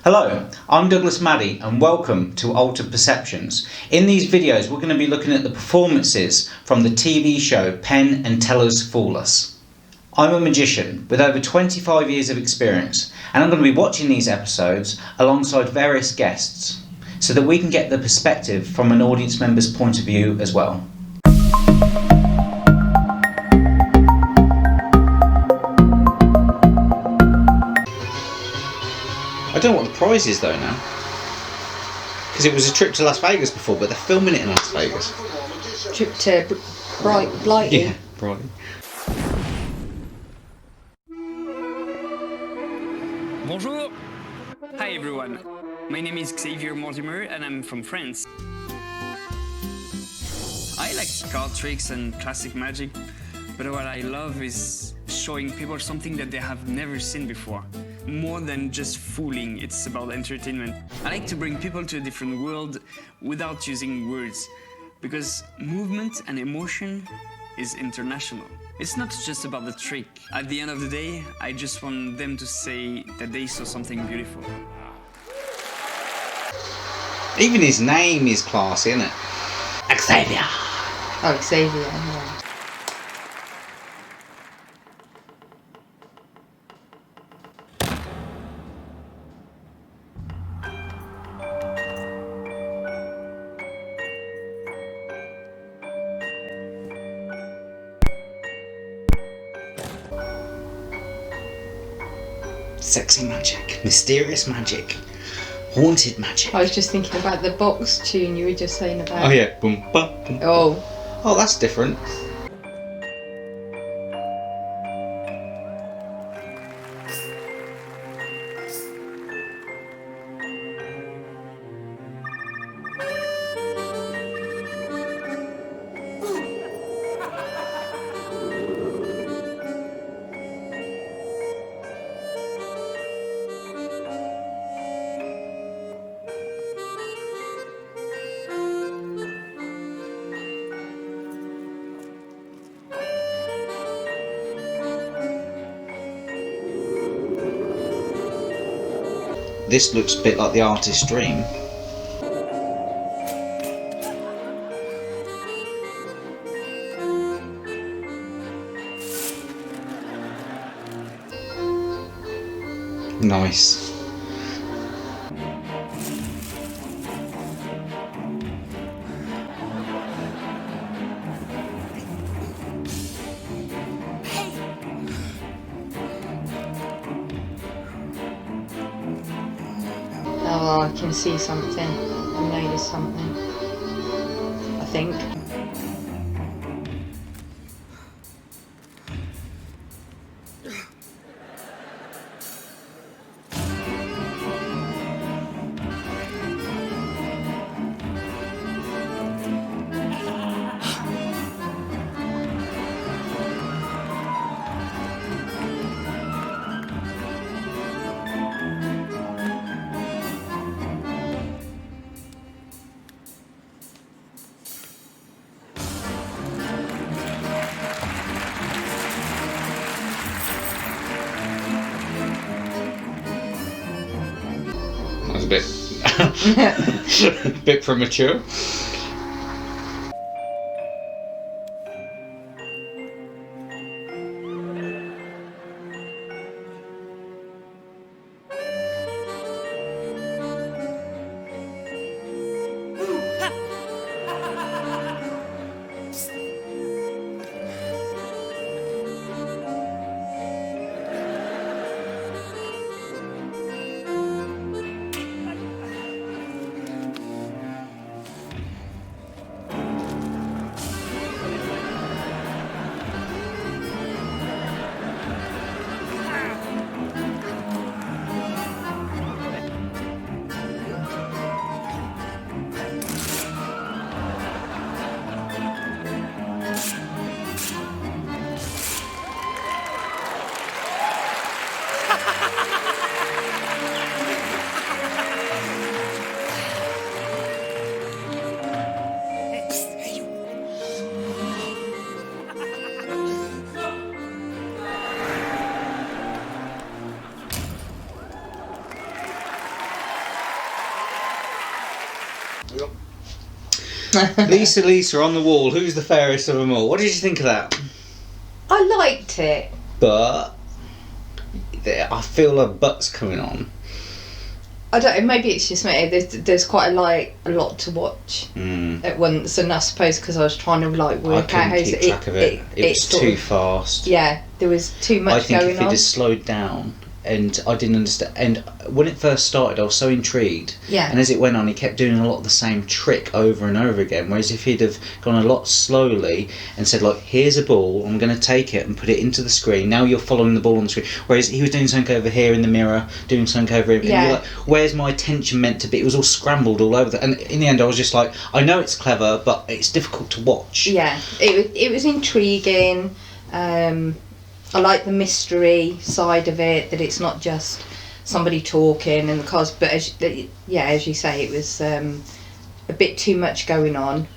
Hello, I'm Douglas Maddy and welcome to Altered Perceptions. In these videos we're going to be looking at the performances from the TV show Penn and Teller's Fool Us. I'm a magician with over 25 years of experience and I'm going to be watching these episodes alongside various guests so that we can get the perspective from an audience member's point of view as well. I don't know what the prize is though now, because it was a trip to Las Vegas before, but they're filming it in Las Vegas. Trip to Blighty. Yeah, Brighton. Bonjour! Hi everyone, my name is XAVIER and I'm from France. I like card tricks and classic magic, but what I love is showing people something that they have never seen before. More than just fooling, it's about entertainment. I like to bring people to a different world without using words, because movement and emotion is international. It's not just about the trick. At the end of the day, I just want them to say that they saw something beautiful. Even his name is classy, isn't it? XAVIER. Oh, XAVIER, yeah. Sexy magic, mysterious magic, haunted magic. I was just thinking about the box tune you were just saying about. Oh yeah, boom, bum, boom. Oh, that's different. This looks a bit like the artist's dream. Nice. Oh, I can see something. I noticed something. I think. That was a bit premature. Lisa on the wall. Who's the fairest of them all? What did you think of that? I liked it. But I feel a butt's coming on. I don't know, maybe it's just me. There's quite a lot to watch at once, and I suppose because I was trying to work out how I couldn't keep track of it. It was too fast. Yeah, there was too much going on. I think if it had slowed down, and I didn't understand. And when it first started, I was so intrigued. Yeah. And as it went on, he kept doing a lot of the same trick over and over again. Whereas if he'd have gone a lot slowly and said, like, here's a ball, I'm going to take it and put it into the screen. Now you're following the ball on the screen. Whereas he was doing something over here in the mirror, doing something over here. Yeah. And you're like, where's my attention meant to be? It was all scrambled all over. And in the end, I was just like, I know it's clever, but it's difficult to watch. Yeah, it was intriguing. I like the mystery side of it, that it's not just somebody talking and the cause, but as you say, it was a bit too much going on.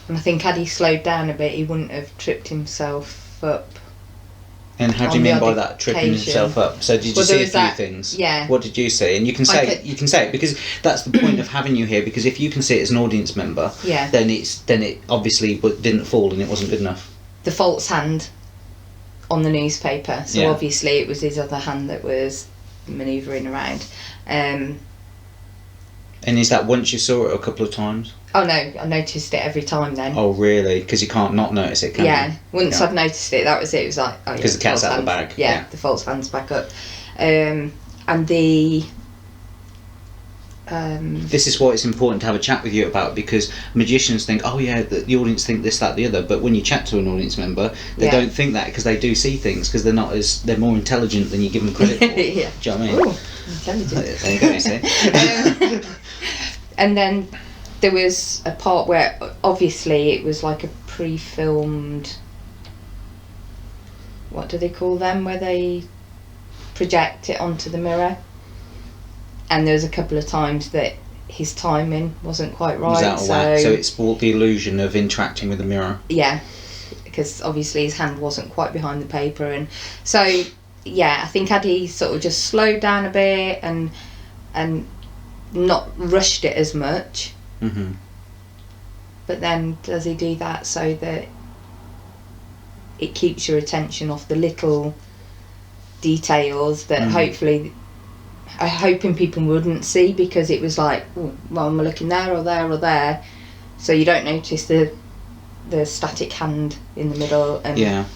And I think had he slowed down a bit, he wouldn't have tripped himself up. And how do you mean by that, tripping himself up? So did you see a few things? Yeah. What did you see? And you can say it because that's the point of having you here. Because if you can see it as an audience member, then it obviously didn't fall and it wasn't good enough. The false hand on the newspaper, so obviously it was his other hand that was manoeuvring around. And is that once you saw it a couple of times? Oh no, I noticed it every time then. Oh really? Because you can't not notice it, can you? Once I'd noticed it, that was it. It was like, oh yeah, because the cat's out of the bag. Yeah, the false hand's back up. And the this is why it's important to have a chat with you about, because magicians think, oh yeah, the audience think this, that, the other, but when you chat to an audience member, they don't think that, because they do see things, because they're more intelligent than you give them credit for. Yeah. Do you know what I mean? Ooh, intelligent. There you go, you see. And then there was a part where obviously it was like a pre-filmed, what do they call them, where they project it onto the mirror. And there was a couple of times that his timing wasn't quite right. Was out of whack, so it spoiled the illusion of interacting with the mirror. Yeah, because obviously his hand wasn't quite behind the paper, and so yeah, I think had he sort of just slowed down a bit and not rushed it as much. Mm-hmm. But then does he do that so that it keeps your attention off the little details that hopefully I'm hoping people wouldn't see, because it was like, oh, well, am I looking there or there or there? So you don't notice the static hand in the middle. And,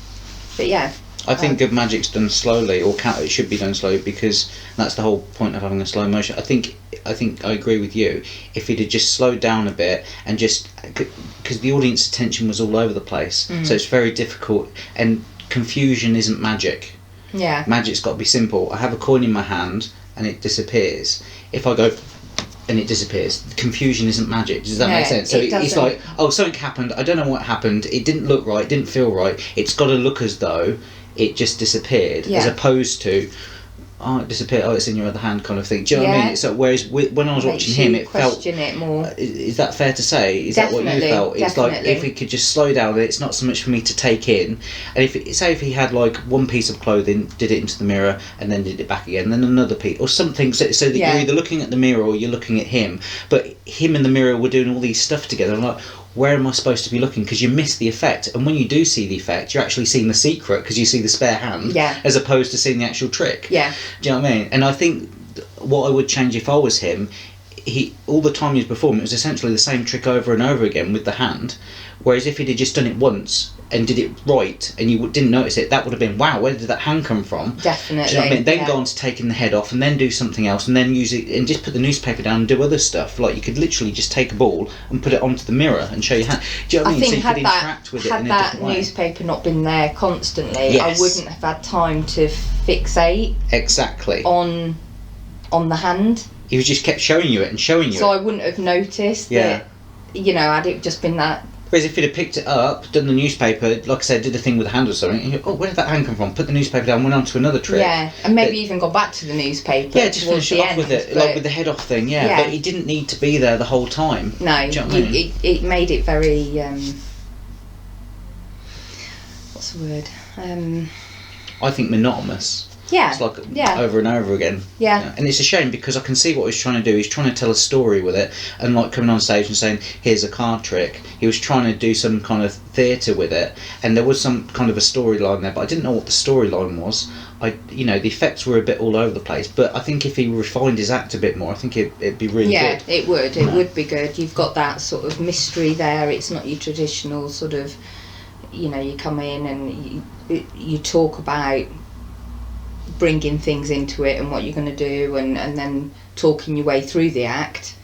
but yeah. I think good magic's done slowly, or it should be done slowly, because that's the whole point of having a slow motion. I think I agree with you. If it had just slowed down a bit and just, because the audience attention was all over the place, so it's very difficult, and confusion isn't magic. Yeah. Magic's got to be simple. I have a coin in my hand and it disappears. If I go and it disappears, confusion isn't magic. Does that make sense? So it's like, oh, something happened, I don't know what happened, it didn't look right, it didn't feel right, it's got to look as though it just disappeared, as opposed to, oh, it disappeared, oh, it's in your other hand, kind of thing. Do you know what I mean? So whereas when I was watching him, it felt... question it more. Is that fair to say? Is that what you felt? It's like, if he could just slow down, it's not so much for me to take in. And if he had like one piece of clothing, did it into the mirror, and then did it back again, then another piece, or something, so that you're either looking at the mirror or you're looking at him, but him and the mirror were doing all these stuff together. I'm like, where am I supposed to be looking? Because you miss the effect, and when you do see the effect, you're actually seeing the secret, because you see the spare hand, as opposed to seeing the actual trick. Do you know what I mean? And I think what I would change if I was him, all the time he was performing, it was essentially the same trick over and over again with the hand, whereas if he'd have just done it once and did it right and you didn't notice it, that would have been, wow, where did that hand come from? Definitely. Do you know what I mean? Then go on to taking the head off and then do something else, and then use it and just put the newspaper down and do other stuff. Like, you could literally just take a ball and put it onto the mirror and show your hand. Do you know what I mean? Think so you could interact with it in a different way. Had that newspaper not been there constantly, I wouldn't have had time to fixate on the hand. He just kept showing you it and showing you it. So I wouldn't have noticed that, had it just been that. Whereas if he'd have picked it up, done the newspaper, like I said, did a thing with a hand or something, and oh, where did that hand come from? Put the newspaper down, went on to another trick. Yeah, and maybe even got back to the newspaper. Yeah, just finish it off with it, like with the head off thing, but he didn't need to be there the whole time. No, do you know what I mean? It made it very, what's the word? I think monotonous. Yeah. It's like Yeah. over and over again. Yeah. And it's a shame because I can see what he's trying to do. He's trying to tell a story with it, and like coming on stage and saying, "Here's a card trick." He was trying to do some kind of theatre with it, and there was some kind of a storyline there, but I didn't know what the storyline was. The effects were a bit all over the place, but I think if he refined his act a bit more, I think it'd be really good. Yeah, it would. It would be good. You've got that sort of mystery there. It's not your traditional sort of, you come in and you talk about bringing things into it and what you're going to do, and then talking your way through the act.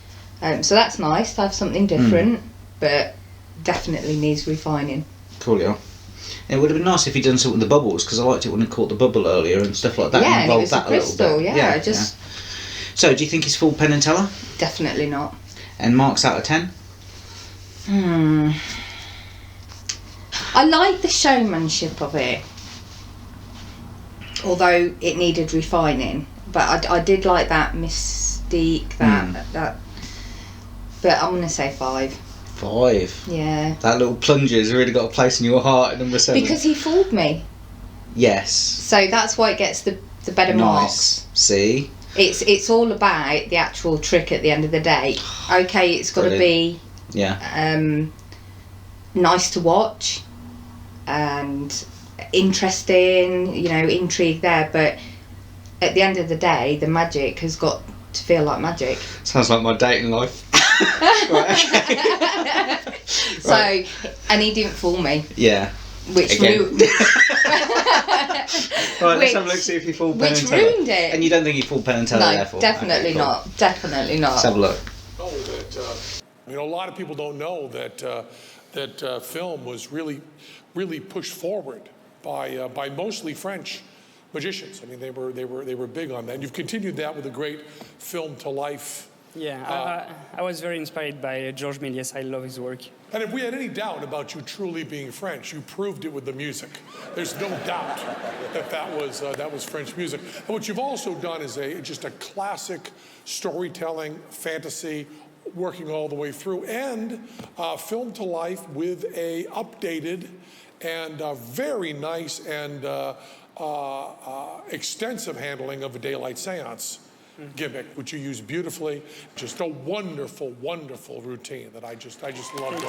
So that's nice to have something different, but definitely needs refining. Cool, yeah. It would have been nice if he'd done something with the bubbles, because I liked it when he caught the bubble earlier and stuff like that. Yeah, and it was that a crystal, little bit. yeah. So, do you think he's full Penn and Teller? Definitely not. And marks out of 10? I like the showmanship of it, although it needed refining. But I did like that mystique, that. But I'm gonna say 5. 5. Yeah. That little plunger's really got a place in your heart at number 7. Because he fooled me. Yes. So that's why it gets the better marks. See? It's all about the actual trick at the end of the day. Okay, it's got to be nice to watch and interesting, intrigue there, but at the end of the day, the magic has got to feel like magic. Sounds like my dating life. Right, okay. So, and he didn't fool me. Yeah. Which ruined Right, let's have a look, see if he fooled Penn and Teller. Which ruined it. And you don't think he fooled Penn and Teller, No, therefore? definitely Okay, cool. not. Definitely not. Let's have a look. A lot of people don't know that film was really pushed forward by mostly French magicians. I mean, they were big on that. And you've continued that with a great film to life. Yeah, I was very inspired by Georges Méliès. I love his work. And if we had any doubt about you truly being French, you proved it with the music. There's no doubt that was French music. And what you've also done is just a classic storytelling fantasy, working all the way through, and film to life with a updated and very nice and extensive handling of a daylight seance gimmick, which you use beautifully. Just a wonderful, wonderful routine that I just love going with.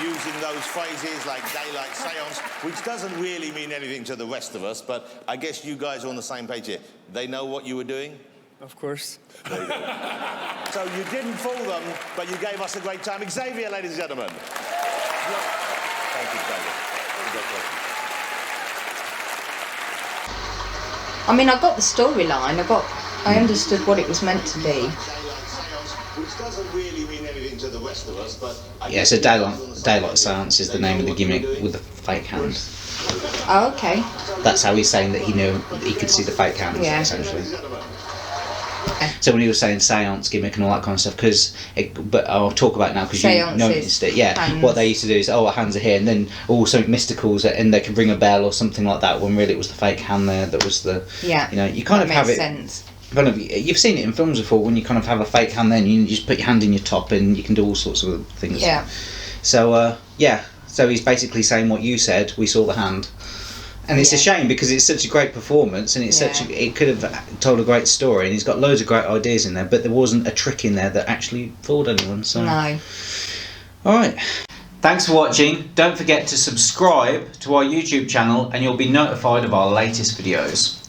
Using those phrases like daylight seance, which doesn't really mean anything to the rest of us, but I guess you guys are on the same page here. They know what you were doing? Of course. There you go. So you didn't fool them, but you gave us a great time. Xavier, ladies and gentlemen. Thank you, Xavier. I mean, I got the storyline. I understood what it was meant to be. Which doesn't really mean anything to the rest of us, but Yeah, so daylight seance is the name of the gimmick with the fake hand. Oh, okay. That's how he's saying that he knew he could see the fake hands, essentially. So when he was saying seance gimmick and all that kind of stuff, but I'll talk about it now because you noticed it. Yeah, hands. What they used to do is, our hands are here, and then something mysticals, and they could ring a bell or something like that. When really it was the fake hand there that was the. Yeah. You kind of have it. Sense. Kind of, you've seen it in films before when you kind of have a fake hand, then you just put your hand in your top and you can do all sorts of things. Yeah. So so he's basically saying what you said. We saw the hand. And it's a shame because it's such a great performance, and it's it could have told a great story, and he's got loads of great ideas in there, but there wasn't a trick in there that actually fooled anyone. So. No. Alright. Thanks for watching. Don't forget to subscribe to our YouTube channel and you'll be notified of our latest videos.